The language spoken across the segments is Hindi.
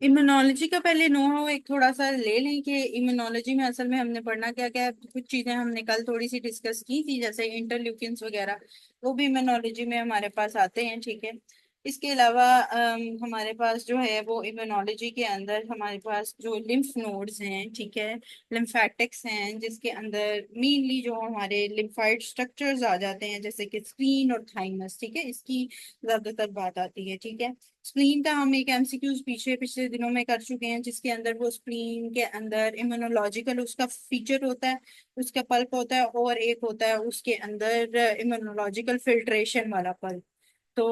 इम्यूनोलॉजी का पहले नो हाउ एक थोड़ा सा ले लें कि इम्यूनोलॉजी में असल में हमने पढ़ना क्या क्या है। कुछ चीजें हमने कल थोड़ी सी डिस्कस की थी, जैसे इंटरल्यूकिन्स वगैरह, वो भी इम्यूनोलॉजी में हमारे पास आते हैं। ठीक है। इसके अलावा हमारे पास जो है वो इम्यूनोलॉजी के अंदर हमारे पास जो लिम्फ नोड्स हैं, ठीक है, लिम्फेटिक्स हैं, जिसके अंदर मेनली जो हमारे लिम्फाइड स्ट्रक्चर्स आ जाते हैं, जैसे कि स्प्लीन और थाइमस। ठीक है, इसकी ज्यादातर बात आती है। ठीक है। स्प्लीन का हम एक एमसीक्यूज पीछे पिछले दिनों में कर चुके हैं, जिसके अंदर वो स्प्लीन के अंदर इम्यूनोलॉजिकल उसका फीचर होता है, उसका पल्प होता है, और एक होता है उसके अंदर इम्यूनोलॉजिकल फिल्ट्रेशन वाला पल्प। तो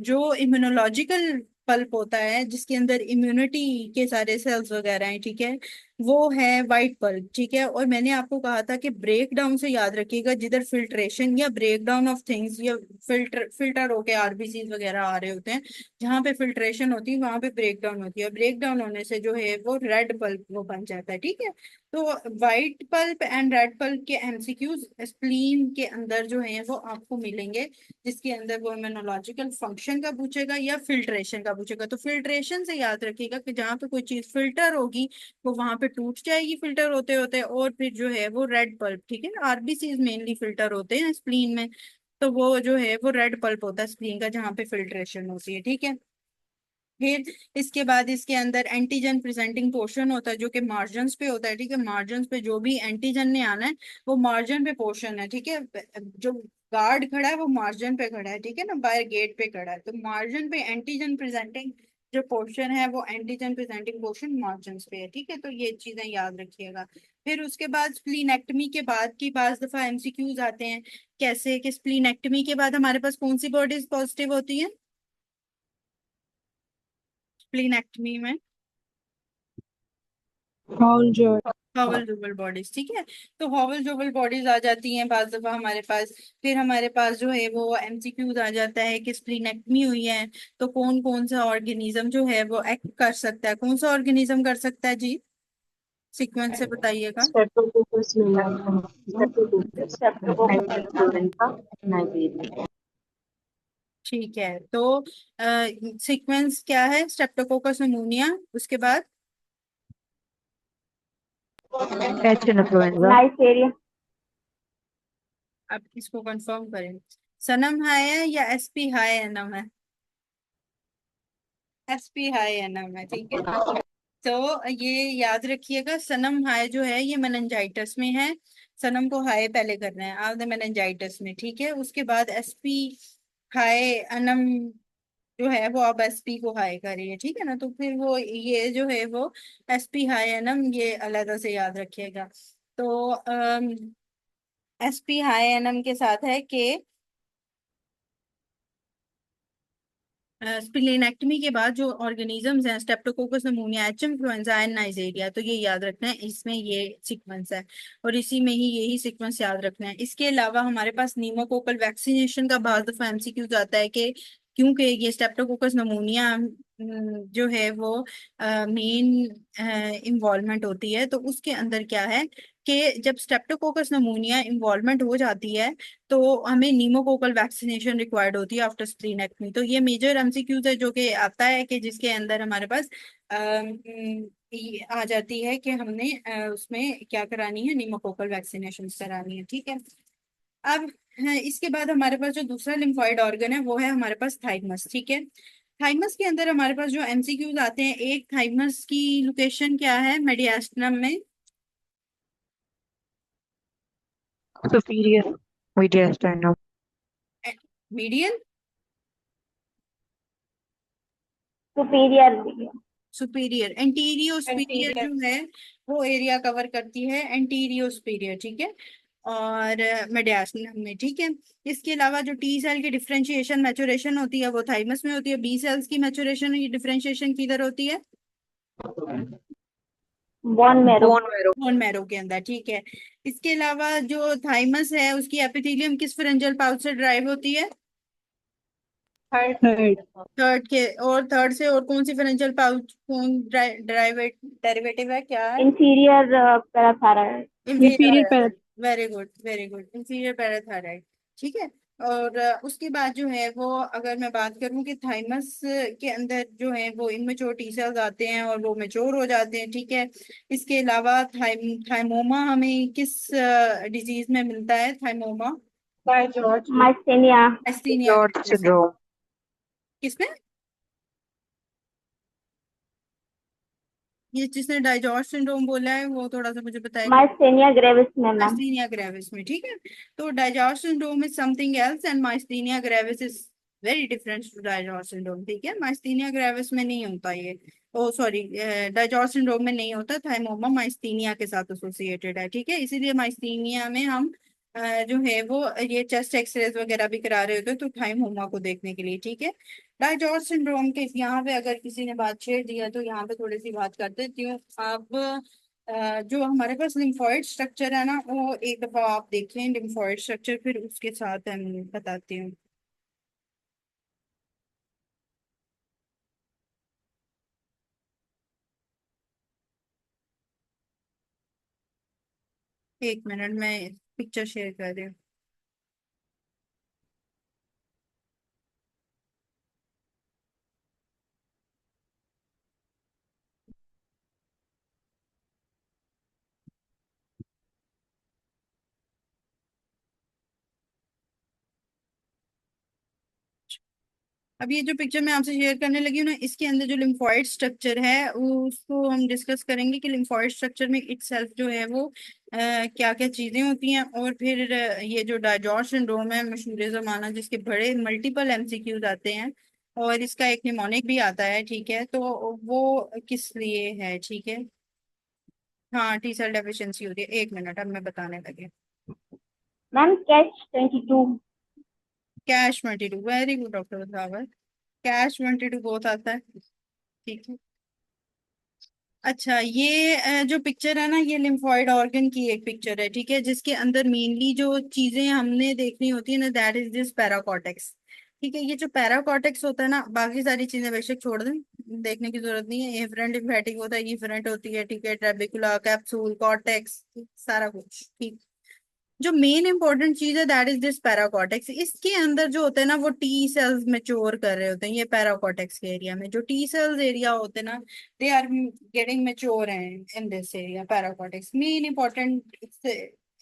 जो इम्यूनोलॉजिकल पल्प होता है, जिसके अंदर इम्यूनिटी के सारे सेल्स वगैरह हैं, ठीक है, वो है वाइट पल्प। ठीक है। और मैंने आपको कहा था कि ब्रेक डाउन से याद रखिएगा, जिधर फिल्ट्रेशन या ब्रेक डाउन ऑफ थिंग्स या फिल्टर होके आरबीसी वगैरह आ रहे होते हैं, जहाँ पे फिल्ट्रेशन होती है वहां पे ब्रेक डाउन होती है। ब्रेक डाउन होने से जो है वो रेड पल्प वो बन जाता है। ठीक है। तो white pulp and red pulp के एमसीक्यूज स्प्लीन के अंदर जो है वो आपको मिलेंगे, जिसके अंदर वो इम्यूनोलॉजिकल फंक्शन का पूछेगा या फिल्ट्रेशन का पूछेगा। तो फिल्ट्रेशन से याद रखिएगा कि जहाँ पे कोई चीज फिल्टर होगी वो वहां पे टूट जाएगी फिल्टर होते होते, और फिर जो है वो रेड पल्प, ठीक है, आरबीसी मेनली फिल्टर होते हैं स्प्लीन में, तो वो जो है वो रेड पल्प होता है स्प्लीन का, जहाँ पे फिल्ट्रेशन होती है। ठीक है। फिर इसके बाद इसके अंदर एंटीजन प्रेजेंटिंग पोर्शन होता है, जो कि मार्जिन्स पे होता है। ठीक है। मार्जिन्स पे जो भी एंटीजन ने आना है वो मार्जिन पे पोर्शन है। ठीक है। जो गार्ड खड़ा है वो मार्जिन पे खड़ा है, ठीक है ना, बाहर गेट पे खड़ा है, तो मार्जिन पे एंटीजन प्रेजेंटिंग जो पोर्शन है वो एंटीजन प्रेजेंटिंग पोर्शन मार्जिन पे है। ठीक है। तो ये चीजें याद रखिएगा। फिर उसके बाद स्प्लीनेक्टमी के बाद की बाज दफा एमसीक्यूज आते हैं, कैसे कि स्प्लीनेक्टमी के बाद हमारे पास कौन सी बॉडीज पॉजिटिव होती है स्प्लीनेक्टमी में? Howell Jolly. Howell Jolly bodies. ठीक है। तो हॉवल जोबल बॉडीज आ जाती हैं बाज दफा हमारे पास। फिर हमारे पास जो है वो एमसीक्यूज आ जाता है कि स्प्लीनेक्टमी हुई है तो कौन कौन सा ऑर्गेनिज्म जो है वो एक्ट कर सकता है, कौन सा ऑर्गेनिज्म कर सकता है जी, सीक्वेंस से बताइएगा। Streptococcus Streptococcus Nigeria. नाइजीरिया। ठीक है। तो सीक्वेंस क्या है? स्ट्रेप्टोकोकस निमोनिया, उसके बाद एच इन्फ्लुएंजा। नाइजीरिया। आप इसको कंफर्म करें। सनम हाई है या एसपी हाई एनम है? एसपी हाई एनम है। ठीक है। तो ये याद रखिएगा, सनम हाई जो है ये मेनिंजाइटिस में है। सनम को हाई पहले करना है आप मेनिंजाइटिस में। ठीक है। उसके बाद एसपी हाई अनम जो है वो आप एसपी को हाई करिए। ठीक है ना, तो फिर वो ये जो है वो एसपी हाई एनम ये अलग से याद रखिएगा। तो एसपी हाई एनम के साथ है कि स्प्लेनेक्टमी के बाद जो ऑर्गेनिजम्स हैं, streptococcus pneumonia, H influenza and Nigeria, तो ये याद रखना है, इसमें ये सीक्वेंस है और इसी में ही यही सीक्वेंस याद रखना है। इसके अलावा हमारे पास नीमोकोकल वैक्सीनेशन का बहुत दफा एमसीक्यूज आता है कि क्योंकि ये स्टेप्टोकोकस निमोनिया जो है वो मेन इन्वॉल्वमेंट होती है, तो उसके अंदर क्या है कि जब स्टेप्टोकोकस निमोनिया इन्वॉल्वमेंट हो जाती है तो हमें नीमोकोकल वैक्सीनेशन रिक्वायर्ड होती है आफ्टर स्प्लीनेक्टमी। तो ये मेजर एमसीक्यूज है जो कि आता है कि जिसके अंदर हमारे पास ये आ जाती है कि हमने उसमें क्या करानी है, नीमोकोकल वैक्सीनेशन करानी है। ठीक है। अब इसके बाद हमारे पास जो दूसरा लिम्फॉइड ऑर्गन है वो है हमारे पास थाइमस। ठीक है। थाइमस के अंदर हमारे पास जो एमसीक्यूज आते हैं, एक थाइमस की लोकेशन क्या है मेडियास्टनम में? Superior media. Median, superior. Superior, anterior superior जो है वो एरिया कवर करती है एंटीरियो सुपीरियर। ठीक है। और मेडियास्टिनम में। ठीक है। इसके अलावा जो टी सेल की डिफरेंशिएशन मैचुरेशन होती है वो थाइमस में होती है। बी सेल्स की मैचुरेशन की डिफरेंशिएशन किधर होती है? Bone marrow. Bone marrow. Bone marrow के अंदर। ठीक है। इसके अलावा जो थाइमस है उसकी एपिथेलियम किस फेरेंजियल पाउच से ड्राइव होती है? थर्ड। थर्ड के, और थर्ड से और कौन सी फेरेंजियल पाउच, कौन ड्राइवेट डेरिवेटिव है, क्या है? Inferior parathyroid. Inferior inferior parathyroid. Very good, very good, inferior parathyroid. ठीक है। और उसके बाद जो है वो, अगर मैं बात करूं कि थाइमस के अंदर जो है वो इमेच्योर टी सेल्स आते हैं और वो मेच्योर हो जाते हैं, ठीक है। इसके अलावा थाइमोमा हमें किस डिजीज में मिलता है? Thymoma by George myasthenia asthenia George syndrome किसमें? ये जिसने डाइजॉर्ज सिंड्रोम बोला है वो थोड़ा सा मुझे बताएगा। माइस्थेनिया ग्रेविस में मैम माइस्थीनिया ग्रेविस में, ठीक है। तो DiGeorge syndrome is something else and myasthenia gravis is very different to DiGeorge syndrome, ठीक है। माइस्थीनिया ग्रेविस में नहीं होता ये, ओ सॉरी, डाइजॉर्ज सिंड्रोम में नहीं होता। थाइमोमा माइस्थीनिया के साथ एसोसिएटेड है, ठीक है। इसीलिए माइस्थीनिया में हम जो है वो ये चेस्ट एक्सरेज वगैरह भी करा रहे होते हैं तो थाइमोमा को देखने के लिए, ठीक है। डाइजॉर्ज सिंड्रोम के यहाँ पे अगर किसी ने बात छेड़ दिया तो यहाँ पे थोड़ी सी बात कर देती हूँ। अब जो हमारे पास लिम्फोइड स्ट्रक्चर है ना, वो एक दफा आप देखें लिम्फोइड स्ट्रक्चर, फिर उसके साथ हम बताती हूँ। एक मिनट में पिक्चर शेयर कर रही हूँ। अब ये जो पिक्चर मैं आपसे शेयर करने लगी हूँ ना, इसके अंदर जो लिम्फोइड स्ट्रक्चर है उसको हम डिस्कस करेंगे कि लिम्फोइड स्ट्रक्चर में इटसेल्फ जो है वो क्या क्या चीजें होती हैं। और फिर ये जो डायजॉर्ज सिंड्रोम है मशहूर जमाना, जिसके बड़े मल्टीपल एमसीक्यूज आते हैं और इसका एक निमोनिक भी आता है, ठीक है। तो वो किस लिए है, ठीक है। हाँ, टी सेल डेफिशिएंसी होती है। एक मिनट, अब मैं बताने लगी। Ma'am catch 22 cash 22, very good doctor बराबर। कैश 22 बहुत आता है, ठीक है। अच्छा, ये जो पिक्चर है ना, ये लिम्फोइड ऑर्गन की एक पिक्चर है, ठीक है, जिसके अंदर मेनली जो चीजें हमने देखनी होती है ना, दैट इज दिस पैराकॉर्टेक्स, ठीक है। ये जो पैराकॉर्टेक्स होता है ना, बाकी सारी चीजें बेशक छोड़ दें, देखने की जरूरत नहीं है। एफरेंट लिम्फेटिक होता है, एफरेंट होती है, ठीक है, ट्रेबिकुला, कैप्सूल, कॉर्टेक्स, सारा कुछ ठीक। जो मेन इंपॉर्टेंट चीज है दैट इज दिस पैराकॉर्टेक्स। इसके अंदर जो होते हैं ना, वो टी सेल्स मेच्योर कर रहे होते हैं। ये पैराकॉर्टेक्स के एरिया में जो टी सेल्स एरिया होते हैं ना, दे आर गेटिंग मेच्योर हैं in this area. Paracortex main important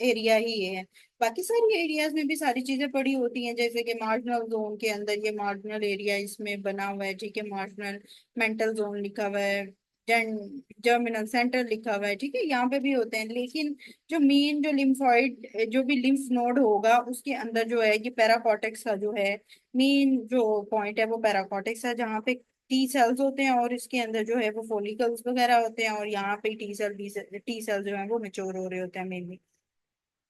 area ही ये है। बाकी सारी एरियाज में भी सारी चीजें पड़ी होती हैं, जैसे कि मार्जिनल जोन के अंदर ये मार्जिनल एरिया इसमें बना हुआ है, ठीक है। मार्जिनल मेंटल जोन लिखा हुआ है, जर्मिनल सेंटर लिखा हुआ है, ठीक है, यहाँ पे भी होते हैं। लेकिन जो मेन जो लिम्फॉइड जो भी लिम्फ नोड होगा उसके अंदर जो है ये पैराकॉर्टेक्स का जो है मेन जो पॉइंट है वो पैराकॉर्टेक्स है, जहाँ पे टी सेल्स होते हैं और इसके अंदर जो है वो फोलिकल्स वगैरह होते हैं और यहाँ पे टी सेल जो है वो मेच्योर हो रहे होते हैं मेनली।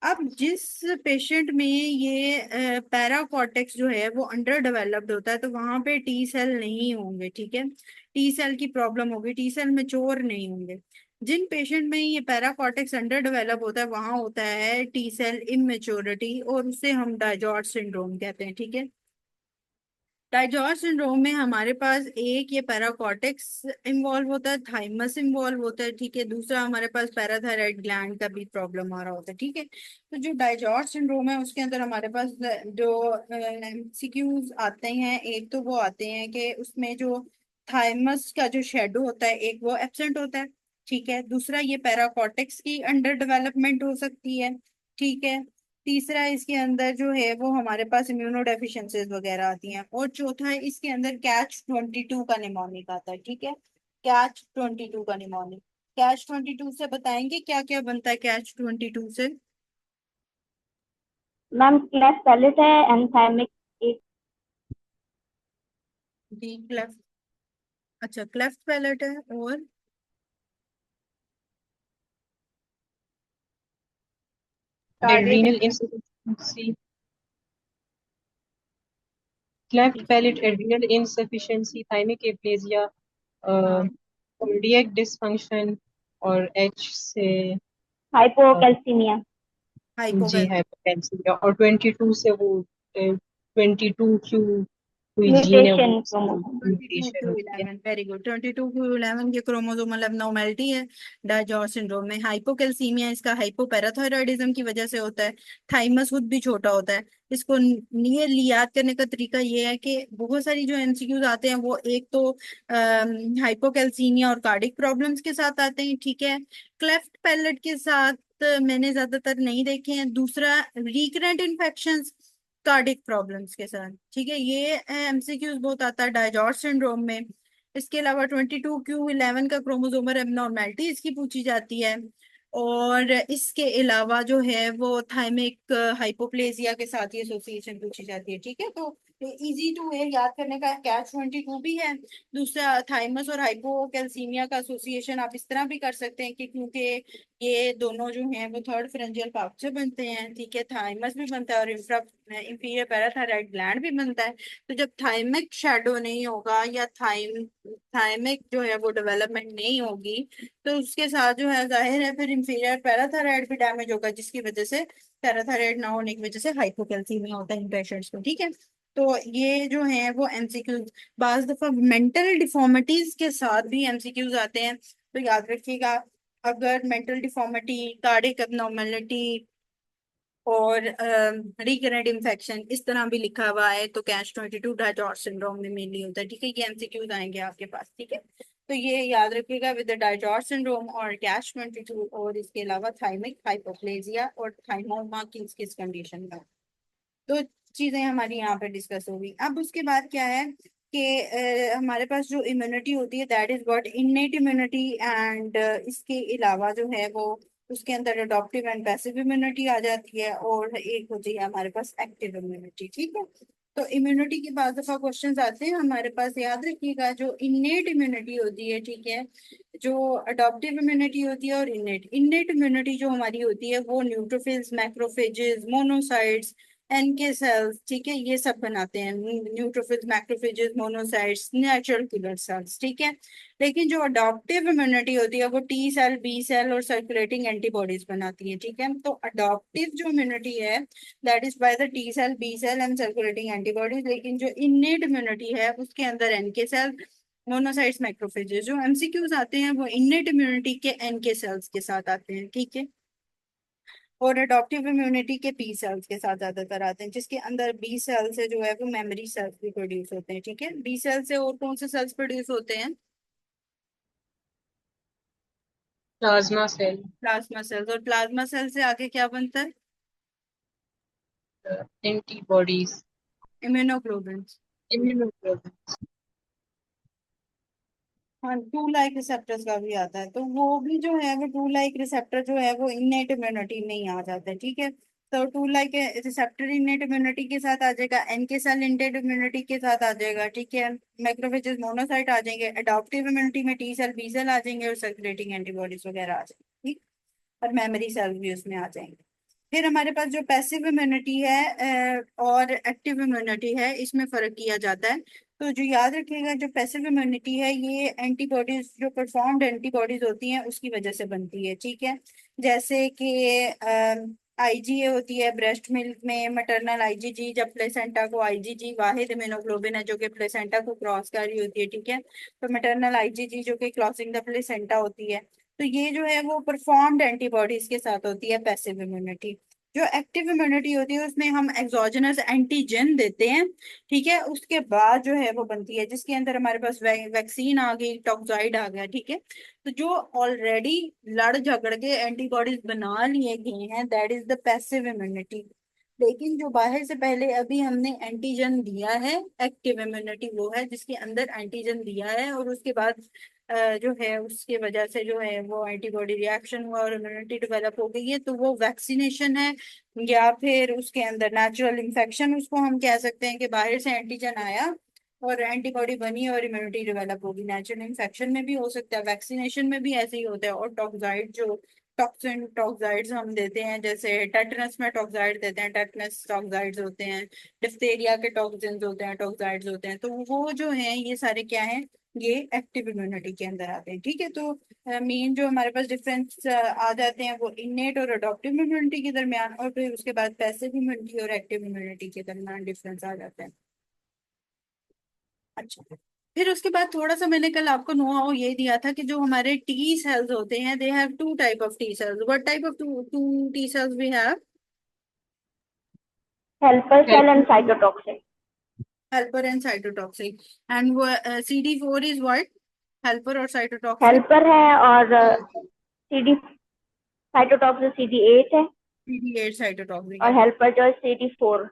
अब जिस पेशेंट में ये पैराकॉर्टेक्स जो है वो अंडर डेवलप्ड होता है तो वहां पे टी सेल नहीं होंगे, ठीक है। टी सेल की प्रॉब्लम होगी, टी सेल मेच्योर नहीं होंगे। जिन पेशेंट में ये पैराकॉर्टेक्स अंडर डेवलप होता है वहां होता है टी सेल इमेच्योरिटी, और उसे हम डायजॉर्ज सिंड्रोम कहते हैं, ठीक है। डाइजॉर्ज सिंड्रोम में हमारे पास एक ये पैराकॉर्टेक्स इन्वॉल्व होता है, थाइमस इन्वॉल्व होता है, ठीक है। दूसरा हमारे पास पैराथायराइड ग्लैंड का भी प्रॉब्लम आ रहा होता है, ठीक है। तो जो डाइजॉर्ज सिंड्रोम है उसके अंदर हमारे पास जो एमसीक्यूज आते हैं, एक तो वो आते हैं कि उसमें जो थाइमस का जो शेडो होता है एक वो एब्सेंट होता है, ठीक है। दूसरा ये पैराकॉर्टेक्स की अंडर डेवलपमेंट हो सकती है, ठीक है। तीसरा इसके अंदर जो है वो हमारे पास इम्यूनो डेफिशिएंसीज वगैरह आती हैं, और चौथा है इसके अंदर कैच 22 का निमोनिक आता है, ठीक है। कैच 22 का निमोनिक, कैच 22 से बताएंगे क्या क्या बनता है कैच 22 से? मैम क्लेफ्ट पैलेट है एंथाइमिक एक डी क्लेफ्ट, अच्छा क्लेफ्ट पैलेट है, और adrenal insufficiency, cleft ठीक है। palate, adrenal insufficiency, thymic aplasia, हाँ, cardiac dysfunction और H से हाइपोकैल्सीमिया जी हाइपोगल, हाइपोटेंसिया, और 22 से वो 22Q कोई जीन है म्यूटेशन वो क्रोमोसोम। म्यूटेशन होती है। 22q11 very good. 22q11 के क्रोमोसोमल एबनॉर्मेलिटी है डायजॉर्ज सिंड्रोम में। हाइपोकैल्सीमिया इसका हाइपोपैराथायरॉयडिज्म की वजह से होता है। थाइमस खुद भी छोटा होता है। इसको नियरली याद करने का तरीका ये है कि बहुत सारी जो एमसीक्यूज आते हैं वो एक तो हाइपोकैल्सीमिया और कार्डिक प्रॉब्लम्स के साथ आते हैं, ठीक है। क्लेफ्ट पैलेट के साथ मैंने ज्यादातर नहीं देखे हैं। दूसरा रिकरेंट इन्फेक्शंस कार्डिक प्रॉब्लम्स के साथ, ठीक है। ये एमसीक्यूज बहुत आता है डायजॉर्ज सिंड्रोम में। इसके अलावा 22q11 का क्रोमोसोमल एबनॉर्मेलिटी इसकी पूछी जाती है। और इसके अलावा जो है वो थाइमिक हाइपोप्लेजिया के साथ ये एसोसिएशन पूछी जाती है, ठीक है। तो इजी टू है याद करने का, कैच 22 भी है। दूसरा थाइमस और हाइपोकैल्सीमिया का एसोसिएशन आप इस तरह भी कर सकते हैं कि क्योंकि ये दोनों जो हैं वो थर्ड फ्रेंजियल पार्ट से बनते हैं, ठीक है। थाइमस भी बनता है और इंफीरियर पैराथायराइड ग्लैंड भी बनता है। तो जब थाइमिक शैडो नहीं होगा या थाइमिक जो है वो डेवलपमेंट नहीं होगी तो उसके साथ जो है जाहिर है फिर इंफीरियर पैराथायराइड भी डैमेज होगा, जिसकी वजह से पैराथायराइड ना होने की वजह से हाइपोकैल्सीमिया होता है इन पेशेंट्स को, ठीक है। तो ये जो है वो एमसीक्यूज। बाज दफा मेंटल डिफॉर्मिटीज के साथ भी एमसीक्यूज आते हैं, तो याद रखिएगा। अगर मेंटल डिफॉर्मिटी, कार्डिक एब्नॉर्मेलिटी और रिकरेंट इन्फेक्शन इस तरह भी लिखा हुआ है तो कैच 22 डायजॉर्ज सिंड्रोम में मेनली होता है, ठीक है। ये एमसीक्यूज आएंगे आपके पास, ठीक है। तो ये याद रखिएगा विद डायजॉर्ज सिंड्रोम और कैच 22 और इसके अलावा थाइमिक हाइपोप्लेजिया और थाइमोमा किस कंडीशन में। तो चीजें हमारी यहाँ पे डिस्कस होगी। अब उसके बाद क्या है कि हमारे पास जो इम्यूनिटी होती है that is what innate immunity and इसके अलावा जो है वो उसके अंदर अडॉप्टिव एंड पैसिव इम्यूनिटी आ जाती है और एक होती है हमारे पास एक्टिव इम्यूनिटी, ठीक है। तो इम्यूनिटी के बाद दफा क्वेश्चंस आते हैं हमारे पास, याद रखिएगा। जो इन्नेट इम्यूनिटी होती है, ठीक है, जो अडॉप्टिव इम्यूनिटी होती है और इन्नेट इन्नेट इम्यूनिटी जो हमारी होती है वो neutrophils, macrophages, monocytes, NK cells, ठीक है, ये सब बनाते हैं। Neutrophils, macrophages, monocytes, natural killer cells, ठीक है। लेकिन जो अडॉप्टिव इम्यूनिटी होती है वो टी सेल, बी सेल और सर्कुलेटिंग एंटीबॉडीज बनाती है, ठीक है। तो अडॉप्टिव जो इम्यूनिटी है that is by the T cell, B cell and circulating antibodies. लेकिन जो इन्नेट इम्यूनिटी है उसके अंदर एनके सेल, मोनोसाइट्स, मैक्रोफेजेस। जो एमसीक्यूज आते हैं वो इन्नेट इम्यूनिटी के एनके सेल्स के साथ आते हैं, ठीक है। और अडॉप्टिव इम्यूनिटी के बी सेल्स के साथ ज्यादातर आते हैं, जिसके अंदर बी सेल से जो है वो मेमोरी सेल्स भी प्रोड्यूस होते हैं, ठीक है। बी सेल से और कौन से सेल्स प्रोड्यूस होते हैं? Plasma cell, plasma cells. और प्लाज्मा सेल से आगे क्या बनता है? Antibodies, immunoglobin. इम्यूनोग्लोबिन। हाँ, टू लाइक रिसेप्टर्स का भी आता है, तो वो भी जो है वो टू लाइक रिसेप्टर जो है वो इन्नेट इम्यूनिटी में ही आ जाता है, ठीक है। तो toll like receptor innate immunity के साथ आ जाएगा, एनके सेल इन्नेट इम्यूनिटी के साथ आ जाएगा, ठीक है। मैक्रोफेजेस, मोनोसाइट आ जाएंगे। अडॉप्टिव इम्यूनिटी में टी सेल, बी सेल आ जाएंगे और सर्कुलेटिंग एंटीबॉडीज वगैरह आ जाएंगे, ठीक। और मेमोरी सेल्स भी उसमें आ जाएंगे। फिर हमारे पास जो पैसिव इम्यूनिटी है और एक्टिव इम्यूनिटी है, इसमें फर्क किया जाता है। तो जो याद रखिएगा, जो पैसिव इम्यूनिटी है ये एंटीबॉडीज, जो परफॉर्म्ड एंटीबॉडीज होती हैं उसकी वजह से बनती है, ठीक है। जैसे कि आईजीए होती है ब्रेस्ट मिल्क में, मैटरनल आईजीजी, जब प्लेसेंटा को आईजीजी वाहिद इम्यूनोग्लोबिन है जो कि प्लेसेंटा को क्रॉस कर रही होती है, ठीक है। तो मैटरनल आईजीजी जो कि क्रॉसिंग द प्लेसेंटा होती है। तो ये जो है वो परफॉर्म्ड एंटीबॉडीज के साथ होती है पैसिव इम्यूनिटी। जो एक्टिव इम्यूनिटी होती है उसमें हम एक्सोजेनस एंटीजन देते हैं, ठीक है, उसके बाद जो है वो बनती है, जिसके अंदर हमारे पास वैक्सीन आ गई, टॉक्साइड आ गया, ठीक है। तो जो ऑलरेडी लड़ झगड़ के एंटीबॉडीज बना लिए गए हैं that is the passive immunity. लेकिन जो बाहर से पहले अभी हमने एंटीजन दिया है, एक्टिव इम्यूनिटी वो है जिसके अंदर एंटीजन दिया है और उसके बाद जो है उसके वजह से जो है वो एंटीबॉडी रिएक्शन हुआ और इम्यूनिटी डेवलप हो गई है, तो वो वैक्सीनेशन है। या फिर उसके अंदर नेचुरल इन्फेक्शन उसको हम कह सकते हैं कि बाहर से एंटीजन आया और एंटीबॉडी बनी और इम्यूनिटी डेवलप होगी। नेचुरल इन्फेक्शन में भी हो सकता है, वैक्सीनेशन में भी ऐसे ही होता है। और टॉक्साइड जो टॉक्सिन टॉक्साइड्स हम देते हैं, जैसे टेटनस में टॉक्साइड देते हैं, टेटनस टॉक्साइड्स होते हैं। डिप्थेरिया के टॉक्सिन्स होते हैं, टॉक्साइड्स होते हैं। तो वो जो हैं ये सारे क्या हैं, ये एक्टिव इम्यूनिटी के अंदर आते हैं, ठीक है। तो मेन जो हमारे पास डिफरेंस आ जाते हैं वो इन्नेट और अडॉप्टिव इम्यूनिटी के दरमियान, और फिर उसके बाद पैसिव इम्यूनिटी और एक्टिव इम्यूनिटी के दरमियान डिफरेंस आ जाता है। अच्छा, फिर उसके बाद थोड़ा सा मैंने कल आपको नो हाउ ये दिया था कि जो हमारे टी सेल्स होते हैं, they have two type of T cells. What type of two T cells we have? helper Help. cell and cytotoxic. Helper and cytotoxic. And वो CD4 इज व्हाट? हेल्पर और साइटोटॉक्सिक? हेल्पर है और CD साइटोटॉक्सिक CD8 है CD8 साइटोटॉक्सिक और है। हेल्पर जो है CD4।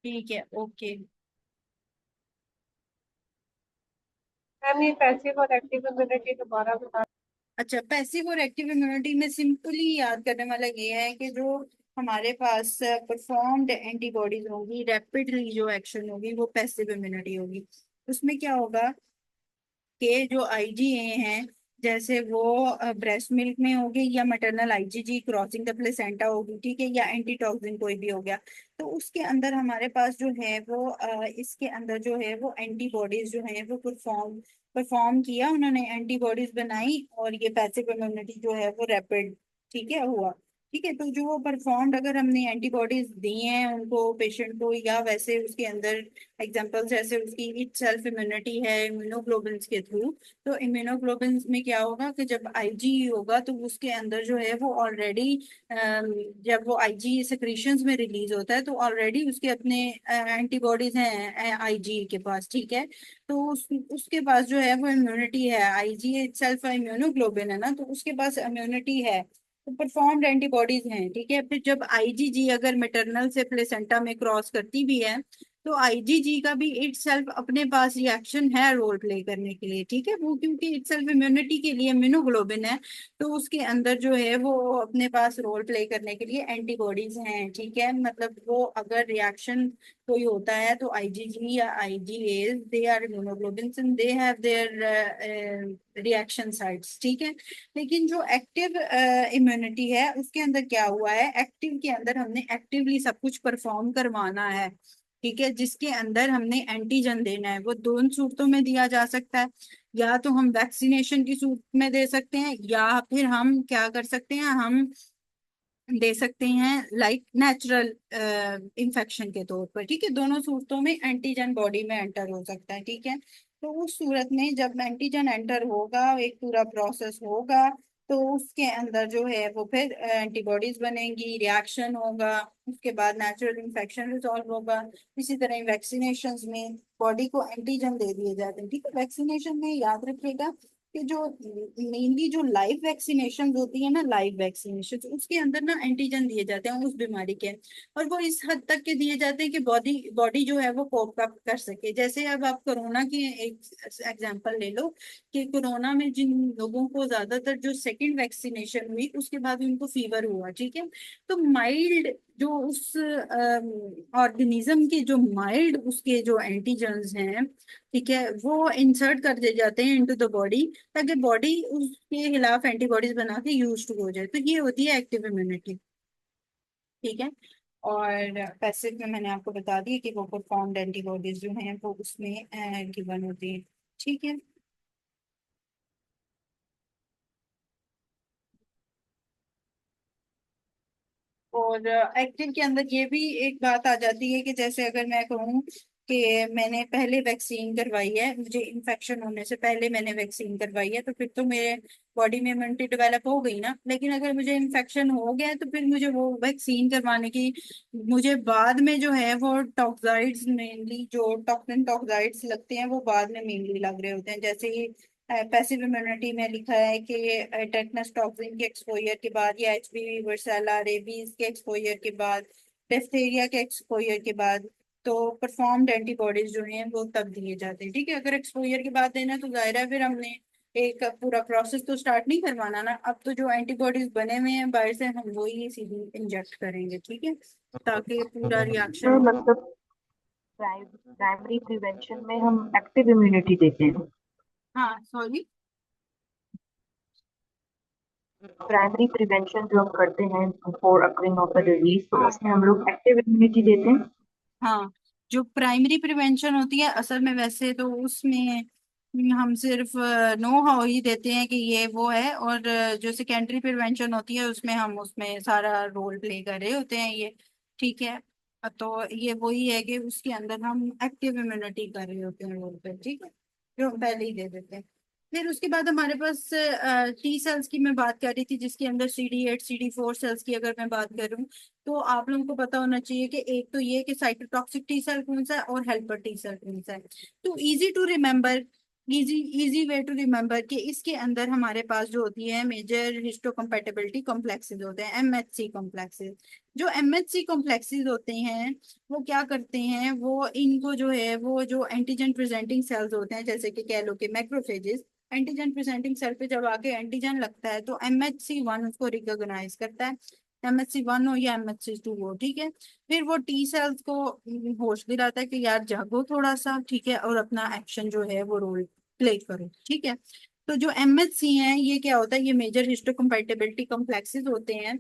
ठीक है, ओके। मैम ये पैसिव और एक्टिव इम्यूनिटी दोबारा बता। अच्छा, पैसिव और एक्टिव इम्यूनिटी में सिंपली याद करने वाला ये है कि जो हमारे पास परफॉर्म्ड एंटीबॉडीज होंगी, रैपिडली जो एक्शन होगी, वो पैसिव इम्यूनिटी होगी। उसमें क्या होगा कि जो IgA हैं, जैसे वो ब्रेस्ट मिल्क में होगी, या maternal IgG crossing the placenta होगी, ठीक है, या एंटीटॉक्सिन कोई भी हो गया, तो उसके अंदर हमारे पास जो है वो इसके अंदर जो है वो एंटीबॉडीज जो है वो परफॉर्म किया, उन्होंने एंटीबॉडीज बनाई, और ये पैसिव इम्यूनिटी जो है वो रैपिड, ठीक है, हुआ। ठीक है, तो जो वो परफॉर्म्ड, अगर हमने एंटीबॉडीज दी हैं उनको, पेशेंट को, या वैसे उसके अंदर एग्जांपल्स जैसे उसकी इट सेल्फ इम्यूनिटी है इम्यूनोग्लोबिन के थ्रू, तो इम्यूनोग्लोबिन में क्या होगा कि जब IgE होगा तो उसके अंदर जो है वो ऑलरेडी, जब वो IgE सेक्रेशंस में रिलीज होता है तो ऑलरेडी उसके अपने एंटीबॉडीज हैं IgE के पास, ठीक है। तो उसके पास जो है वो इम्यूनिटी है, IgE इट सेल्फ इम्यूनोग्लोबिन है ना, तो उसके पास इम्यूनिटी है, तो परफॉर्म्ड एंटीबॉडीज हैं, ठीक है। फिर जब IgG अगर मेटरनल से प्लेसेंटा में क्रॉस करती भी है, तो IgG का भी इट सेल्फ अपने पास रिएक्शन है रोल प्ले करने के लिए, ठीक है, वो क्योंकि इट सेल्फ इम्यूनिटी के लिए इम्यूनोग्लोबिन है, तो उसके अंदर जो है वो अपने पास रोल प्ले करने के लिए एंटीबॉडीज हैं, ठीक है। मतलब वो अगर रिएक्शन कोई होता है तो IgG या IgA, they are immunoglobin and they have their reaction sites, ठीक है। लेकिन जो एक्टिव इम्यूनिटी है उसके अंदर क्या हुआ है, एक्टिव के अंदर हमने एक्टिवली सब कुछ परफॉर्म करवाना है, ठीक है, जिसके अंदर हमने एंटीजन देना है। वो दोनों सूरतों में दिया जा सकता है, या तो हम वैक्सीनेशन की सूरत में दे सकते हैं, या फिर हम क्या कर सकते हैं, हम दे सकते हैं लाइक नेचुरल इन्फेक्शन के तौर पर, ठीक है। दोनों सूरतों में एंटीजन बॉडी में एंटर हो सकता है, ठीक है। तो उस सूरत में जब एंटीजन एंटर होगा, एक पूरा प्रोसेस होगा, तो उसके अंदर जो है वो फिर एंटीबॉडीज बनेंगी, रिएक्शन होगा, उसके बाद नेचुरल इन्फेक्शन रिजॉल्व होगा। इसी तरह वैक्सीनेशन में बॉडी को एंटीजन दे दिए जाते हैं, ठीक है। वैक्सीनेशन में याद रखिएगा कि जो मेनली जो लाइव वैक्सीनेशन होती है ना, लाइव वैक्सीनेशन, उसके अंदर ना एंटीजन दिए जाते हैं उस बीमारी के, और वो इस हद तक के दिए जाते हैं कि बॉडी बॉडी जो है वो कोप अप कर सके। जैसे अब आप कोरोना की एक एग्जांपल ले लो, कि कोरोना में जिन लोगों को ज्यादातर जो सेकंड वैक्सीनेशन हुई उसके बाद उनको फीवर हुआ, ठीक है, तो माइल्ड जो उस ऑर्गेनिज्म के जो माइल्ड उसके जो एंटीजन्स हैं, ठीक है, वो इंसर्ट कर दिए जाते हैं इनटू द बॉडी, ताकि बॉडी उसके खिलाफ एंटीबॉडीज बना के यूज टू हो जाए, तो ये होती है एक्टिव इम्यूनिटी, ठीक है। और पैसिव में मैंने आपको बता दिया कि वो परफॉर्म्ड एंटीबॉडीज जो हैं वो उसमें गिवन होती है, ठीक है। और एक्टिव के अंदर ये भी एक बात आ जाती है कि जैसे अगर मैं कहूँ कि मैंने पहले वैक्सीन करवाई है, मुझे इन्फेक्शन होने से पहले मैंने वैक्सीन करवाई है, तो फिर तो मेरे बॉडी में इम्यूनिटी डेवलप हो गई ना। लेकिन अगर मुझे इन्फेक्शन हो गया है तो फिर मुझे वो वैक्सीन करवाने की, मुझे बाद में जो है वो टॉक्साइड्स, मेनली जो टॉक्सिन टॉक्साइड्स लगते हैं वो बाद में मेनली लग रहे होते हैं। जैसे ही पैसिव इम्यूनिटी में लिखा है कि टेटनस टॉक्सिन के एक्सपोजर के बाद, या HPV वर्सेला रेबीज के एक्सपोजर के बाद, डिphtheria के एक्सपोजर के बाद, तो परफॉर्म्ड एंटीबॉडीज जो हैं वो तब दिए जाते हैं, ठीक है। अगर एक्सपोजर के बाद देना तो जाहिर है फिर हमने एक पूरा प्रोसेस तो स्टार्ट नहीं करवाना ना, अब तो जो एंटीबॉडीज बने हुए हैं बाहर से हम वो ही सीधी इंजेक्ट करेंगे, ठीक है, ताकि पूरा तो रिएक्शन। मतलब प्राइमरी प्रिवेंशन में हम एक्टिव इम्यूनिटी देते हैं। हाँ, सॉरी। प्राइमरी प्रिवेंशन जो हम करते हैं before occurring of the disease, तो उसमें हम लोग एक्टिव इम्यूनिटी देते हैं। हाँ, जो प्राइमरी प्रिवेंशन होती है असल में वैसे तो उसमें हम सिर्फ नो हाउ ही देते हैं कि ये वो है, और जो सेकेंडरी प्रिवेंशन होती है उसमें हम उसमें सारा रोल प्ले कर रहे होते हैं ये, ठीक है। तो ये वही है कि उसके अंदर हम एक्टिव इम्यूनिटी कर रहे होते हैं रोल पे, ठीक है, जो हम पहले ही दे देते हैं। फिर उसके बाद हमारे पास टी सेल्स की मैं बात कर रही थी, जिसके अंदर CD8 CD4 सेल्स की अगर मैं बात करूं, तो आप लोगों को पता होना चाहिए कि एक तो ये कि साइटोटॉक्सिक टी सेल कौन सा है और हेल्पर टी सेल कौन सा है। तो easy to remember, easy easy way to remember कि इसके अंदर हमारे पास जो होती है मेजर हिस्टोकम्पैटिबिलिटी कॉम्प्लेक्सेस होते हैं, MHC कॉम्प्लेक्सेस। जो MHC कॉम्प्लेक्सेस होते हैं वो क्या करते हैं, वो इनको जो है वो जो एंटीजन प्रेजेंटिंग सेल्स होते हैं, जैसे कि कह लो कि मैक्रोफेजेस, एंटीजन प्रेजेंटिंग सेल पे जब आके एंटीजन लगता है तो MHC1 उसको रिकॉग्नाइज करता है, MHC1 हो या MHC2 हो, ठीक है। फिर वो टी सेल्स को होश दिलाता है कि यार जागो थोड़ा सा, ठीक है, और अपना एक्शन जो है वो रोल प्ले करो, ठीक है। तो जो MHC हैं ये क्या होता है, ये मेजर हिस्टोकम्पैटिबिलिटी कॉम्प्लेक्सेस होते हैं,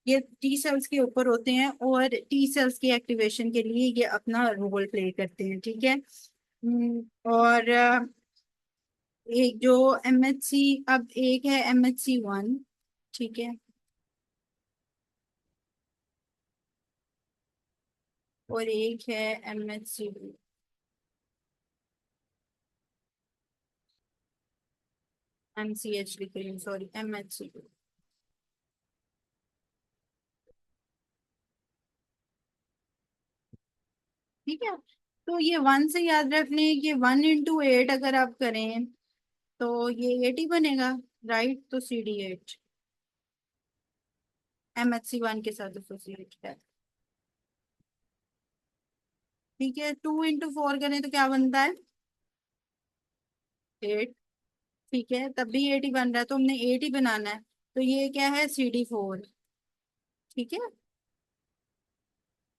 ये टी सेल्स के ऊपर होते हैं और टी सेल्स की एक्टिवेशन के लिए ये अपना रोल प्ले करते हैं, ठीक है। और एक जो MHC, अब एक है MHC1, ठीक है, और एक है MHC2, MCH लिख रही हूँ, सॉरी, MHC2, ठीक है। तो ये 1 से याद रख लें कि 1 × 8 अगर आप करें तो ये 8 ही बनेगा, राइट। तो CD8 MHC1 के साथ एसोसिएट है, ठीक है। 2 × 4 करें तो क्या बनता है, 8, ठीक है, तब भी 8 ही बन रहा है, तो हमने 8 ही बनाना है। तो ये क्या है, CD4, ठीक है।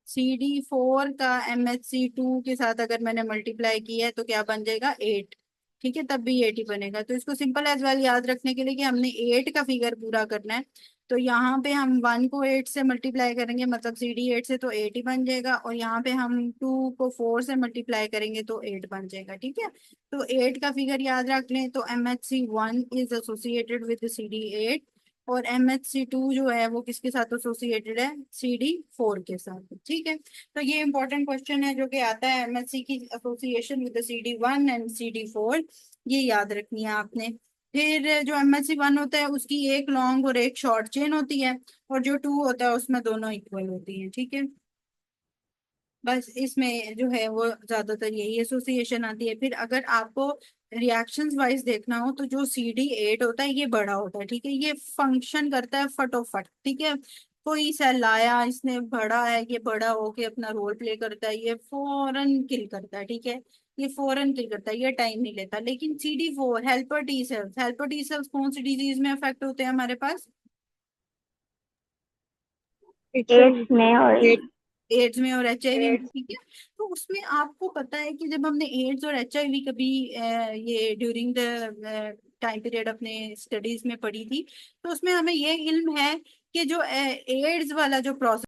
CD4 का MHC2 के साथ अगर मैंने मल्टीप्लाई किया है तो क्या बन जाएगा, 8, ठीक है, तब भी 8 ही बनेगा। तो इसको सिंपल एज वेल याद रखने के लिए कि हमने 8 का फिगर पूरा करना है, तो यहाँ पे हम 1 को 8 से मल्टीप्लाई करेंगे, मतलब CD8 से, तो 8 ही बन जाएगा, और यहाँ पे हम 2 को 4 से मल्टीप्लाई करेंगे तो 8 बन जाएगा, ठीक है। तो 8 का फिगर याद रख लें, तो MHC1 is associated with CD8, और MHC2 जो है वो किसके साथ एसोसिएटेड है, CD4 के साथ, ठीक है। तो ये इंपॉर्टेंट क्वेश्चन है जो कि आता है, MHC की association with CD1 and CD4, ये याद रखनी है आपने। फिर जो MHC1 होता है उसकी एक लॉन्ग और एक शॉर्ट चेन होती है, और जो 2 होता है उसमें दोनों इक्वल होती है, ठीक है। बस इसमें जो है वो ज्यादातर यही एसोसिएशन आती है। फिर अगर आपको रिएक्शंस वाइज देखना हो तो जो CD8 होता है ये बड़ा होता है, ठीक है, ये फंक्शन करता है फटोफट, ठीक है। कोई सेल आया, इसने बड़ा है, ये बड़ा होके अपना रोल प्ले करता है, ये फौरन किल करता है, ठीक है, ये फौरन किल करता है, ये टाइम नहीं लेता। लेकिन CD4 helper T cells, helper T cells कौन सी डिजीज में अफेक्ट होते हैं हमारे पास, एड्स में और एड्स में और HIV में, एड्स। ठीक है। तो उसमें आपको पता है कि जब हमने एड्स और HIV कभी ये ड्यूरिंग द टाइम पीरियड अपने स्टडीज में पढ़ी थी, तो उसमें हमें ये इल्म है कि जो एड्स वाला जो प्रोसेस